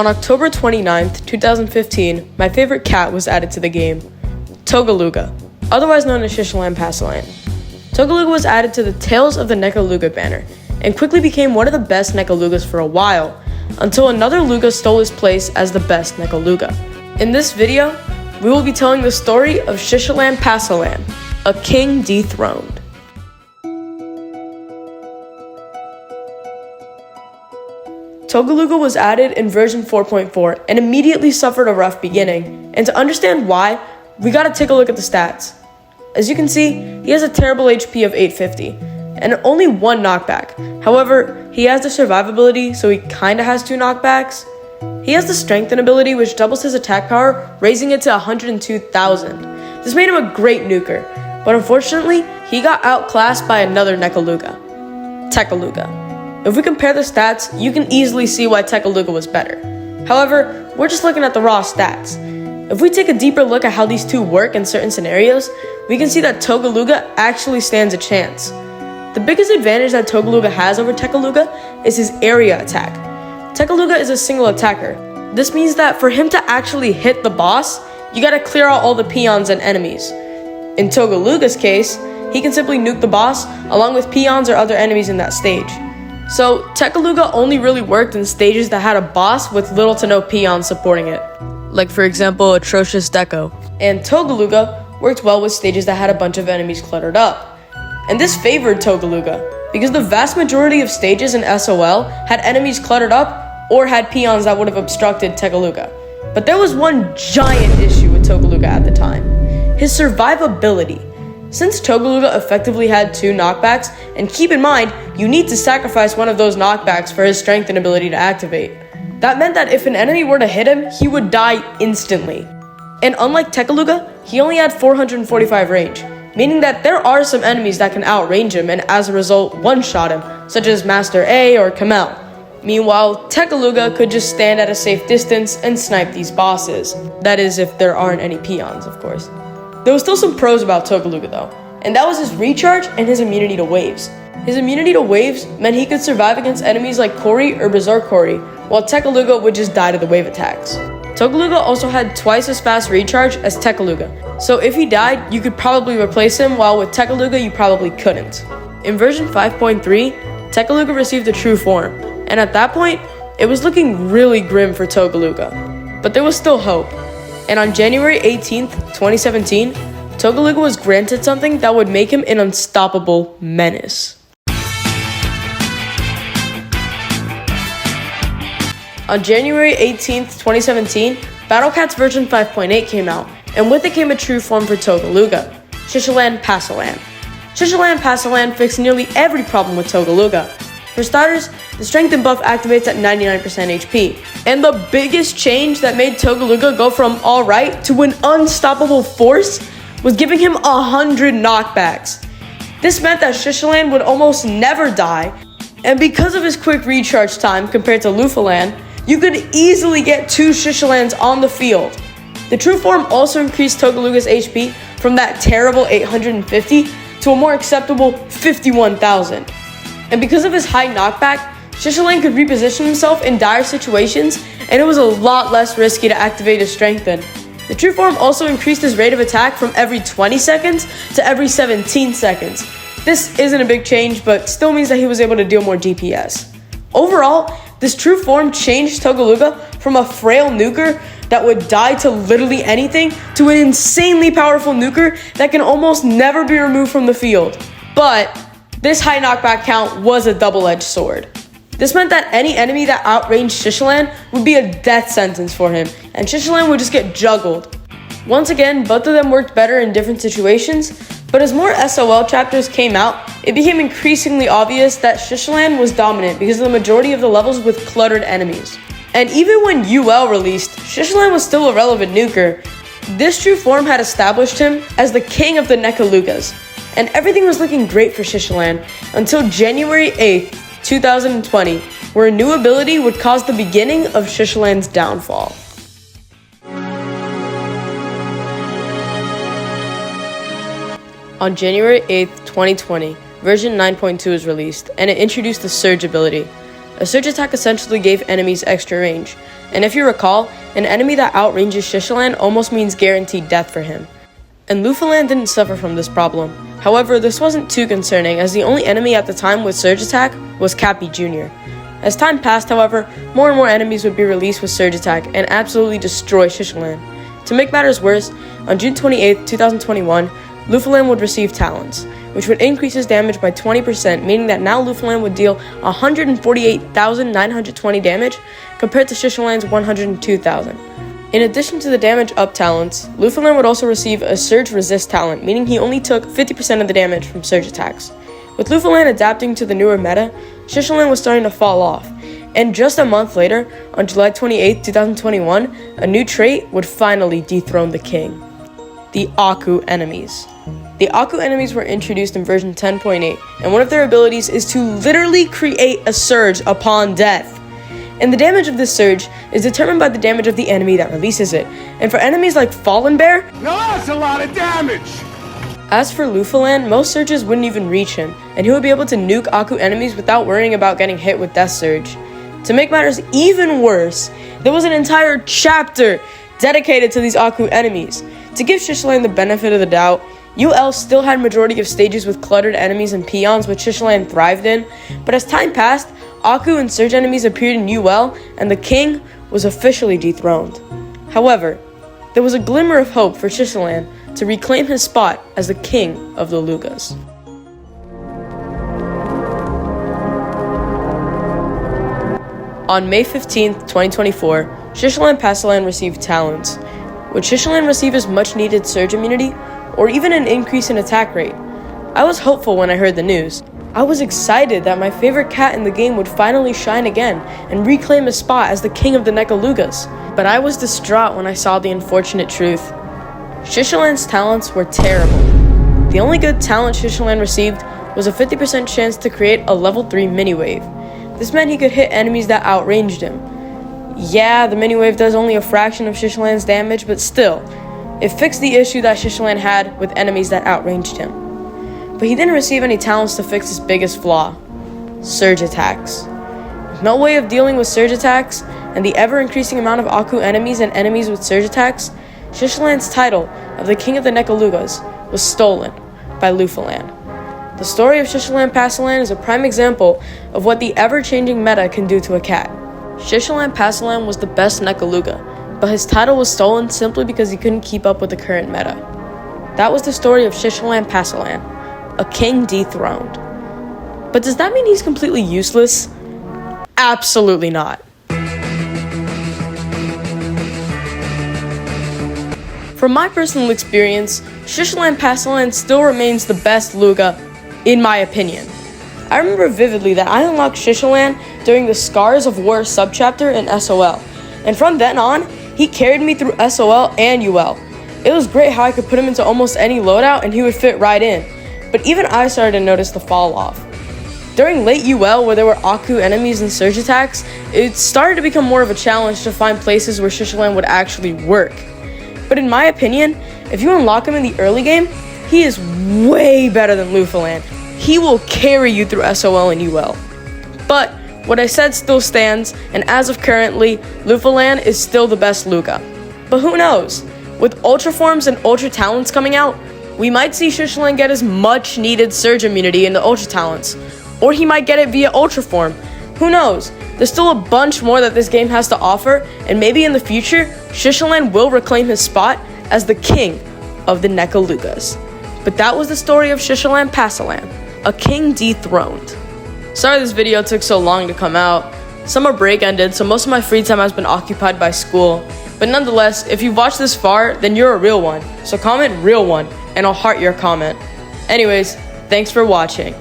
On October 29th, 2015, my favorite cat was added to the game, Togaluga, otherwise known as Shishilan Pasalan. Togaluga was added to the Tales of the Nekaluga banner, and quickly became one of the best Nekalugas for a while, until another Luga stole his place as the best Nekaluga. In this video, we will be telling the story of Shishilan Pasalan, a king dethroned. Togaluga was added in version 4.4 and immediately suffered a rough beginning, and to understand why, we gotta take a look at the stats. As you can see, he has a terrible HP of 850, and only one knockback. However, he has the survivability, so he kinda has 2 knockbacks. He has the strengthen ability, which doubles his attack power, raising it to 102,000. This made him a great nuker, but unfortunately, he got outclassed by another Nekaluga, Tekaluga. If we compare the stats, you can easily see why Tekaluga was better. However, we're just looking at the raw stats. If we take a deeper look at how these two work in certain scenarios, we can see that Togaluga actually stands a chance. The biggest advantage that Togaluga has over Tekaluga is his area attack. Tekaluga is a single attacker. This means that for him to actually hit the boss, you gotta clear out all the peons and enemies. In Togaluga's case, he can simply nuke the boss along with peons or other enemies in that stage. So Tekaluga only really worked in stages that had a boss with little to no peons supporting it, like for example Atrocious Deco. And Togaluga worked well with stages that had a bunch of enemies cluttered up. And this favored Togaluga, because the vast majority of stages in SOL had enemies cluttered up or had peons that would have obstructed Togaluga. But there was one giant issue with Togaluga at the time: his survivability. Since Togaluga effectively had 2 knockbacks, and keep in mind, you need to sacrifice one of those knockbacks for his strength and ability to activate. That meant that if an enemy were to hit him, he would die instantly. And unlike Tekaluga, he only had 445 range, meaning that there are some enemies that can outrange him and as a result one-shot him, such as Master A or Kamel. Meanwhile, Tekaluga could just stand at a safe distance and snipe these bosses. That is, if there aren't any peons, of course. There was still some pros about Togaluga though, and that was his recharge and his immunity to waves. His immunity to waves meant he could survive against enemies like Kori or Berserk Kori, while Tekaluga would just die to the wave attacks. Togaluga also had twice as fast recharge as Tekaluga, so if he died, you could probably replace him, while with Tekaluga you probably couldn't. In version 5.3, Tekaluga received a true form, and at that point, it was looking really grim for Togaluga. But there was still hope. And on January 18th, 2017, Togaluga was granted something that would make him an unstoppable menace. On January 18th, 2017, Battle Cats version 5.8 came out, and with it came a true form for Togaluga, Shishilan Pasalan. Shishilan Pasalan fixed nearly every problem with Togaluga. For starters, the strength and buff activates at 99% HP. And the biggest change that made Togaluga go from alright to an unstoppable force was giving him 100 knockbacks. This meant that Shishilan would almost never die, and because of his quick recharge time compared to Lufalan, you could easily get 2 Shishilans on the field. The true form also increased Togaluga's HP from that terrible 850 to a more acceptable 51,000. And because of his high knockback, Shishilan could reposition himself in dire situations, and it was a lot less risky to activate his strengthen. The true form also increased his rate of attack from every 20 seconds to every 17 seconds. This isn't a big change, but still means that he was able to deal more DPS. Overall, this true form changed Togaluga from a frail nuker that would die to literally anything to an insanely powerful nuker that can almost never be removed from the field. But this high knockback count was a double-edged sword. This meant that any enemy that outranged Shishilan would be a death sentence for him, and Shishilan would just get juggled. Once again, both of them worked better in different situations, but as more SOL chapters came out, it became increasingly obvious that Shishilan was dominant because of the majority of the levels with cluttered enemies. And even when UL released, Shishilan was still a relevant nuker. This true form had established him as the king of the Nekalugas, and everything was looking great for Shishilan until January 8th, 2020, where a new ability would cause the beginning of Shishilan's downfall. On January 8th, 2020, version 9.2 was released, and it introduced the Surge ability, A surge attack essentially gave enemies extra range, and if you recall, an enemy that outranges Shishilan almost means guaranteed death for him. And Lufalan didn't suffer from this problem. However, this wasn't too concerning, as the only enemy at the time with surge attack was Cappy Jr. As time passed, however, more and more enemies would be released with surge attack and absolutely destroy Shishilan. To make matters worse, on June 28, 2021, Lufalan would receive talents, which would increase his damage by 20%, meaning that now Lufalan would deal 148,920 damage compared to Shishilan's 102,000. In addition to the damage up talents, Lufalan would also receive a surge resist talent, meaning he only took 50% of the damage from surge attacks. With Lufalan adapting to the newer meta, Shishilan was starting to fall off, and just a month later, on July 28, 2021, a new trait would finally dethrone the king: the Aku enemies. The Aku enemies were introduced in version 10.8, and one of their abilities is to literally create a surge upon death. And the damage of this surge is determined by the damage of the enemy that releases it. And for enemies like Fallen Bear, now that's a lot of damage! As for Lufalan, most surges wouldn't even reach him, and he would be able to nuke Aku enemies without worrying about getting hit with Death Surge. To make matters even worse, there was an entire chapter dedicated to these Aku enemies. To give Shishilan the benefit of the doubt, UL still had majority of stages with cluttered enemies and peons, which Shishilan thrived in, but as time passed, Aku and surge enemies appeared in UL, and the king was officially dethroned. However, there was a glimmer of hope for Shishilan to reclaim his spot as the king of the Lugas. On May 15, 2024, Shishilan Pasalan received talents. Would Shishilan receive his much-needed surge immunity, or even an increase in attack rate? I was hopeful when I heard the news. I was excited that my favorite cat in the game would finally shine again and reclaim his spot as the king of the Nekalugas. But I was distraught when I saw the unfortunate truth. Shishilan's talents were terrible. The only good talent Shishilan received was a 50% chance to create a level 3 mini-wave. This meant he could hit enemies that outranged him. Yeah, the mini-wave does only a fraction of Shishilan's damage, but still, it fixed the issue that Shishilan had with enemies that outranged him. But he didn't receive any talents to fix his biggest flaw: surge attacks. With no way of dealing with surge attacks, and the ever-increasing amount of Aku enemies and enemies with surge attacks, Shishilan's title of the King of the Nekalugas was stolen by Lufalan. The story of Shishilan Pasalan is a prime example of what the ever-changing meta can do to a cat. Shishilan Pasalan was the best Nekaluga, but his title was stolen simply because he couldn't keep up with the current meta. That was the story of Shishilan Pasalan, a king dethroned. But does that mean he's completely useless? Absolutely not. From my personal experience, Shishilan Pasalan still remains the best Luga, in my opinion. I remember vividly that I unlocked Shishilan during the Scars of War subchapter in SOL, and from then on, he carried me through SOL and UL. It was great how I could put him into almost any loadout and he would fit right in, but even I started to notice the fall off. During late UL, where there were Aku enemies and surge attacks, it started to become more of a challenge to find places where Shishilan would actually work. But in my opinion, if you unlock him in the early game, he is way better than Lufalan. He will carry you through SOL and UL. But what I said still stands, and as of currently, Lufalan is still the best Luga. But who knows? With Ultra Forms and Ultra Talents coming out, we might see Shishilan get his much needed surge immunity in the Ultra Talents, or he might get it via Ultra Form. Who knows? There's still a bunch more that this game has to offer, and maybe in the future, Shishilan will reclaim his spot as the king of the Nekalugas. But that was the story of Shishilan Pasalan, a king dethroned. Sorry this video took so long to come out. Summer break ended, so most of my free time has been occupied by school. But nonetheless, if you've watched this far, then you're a real one. So comment real one, and I'll heart your comment. Anyways, thanks for watching.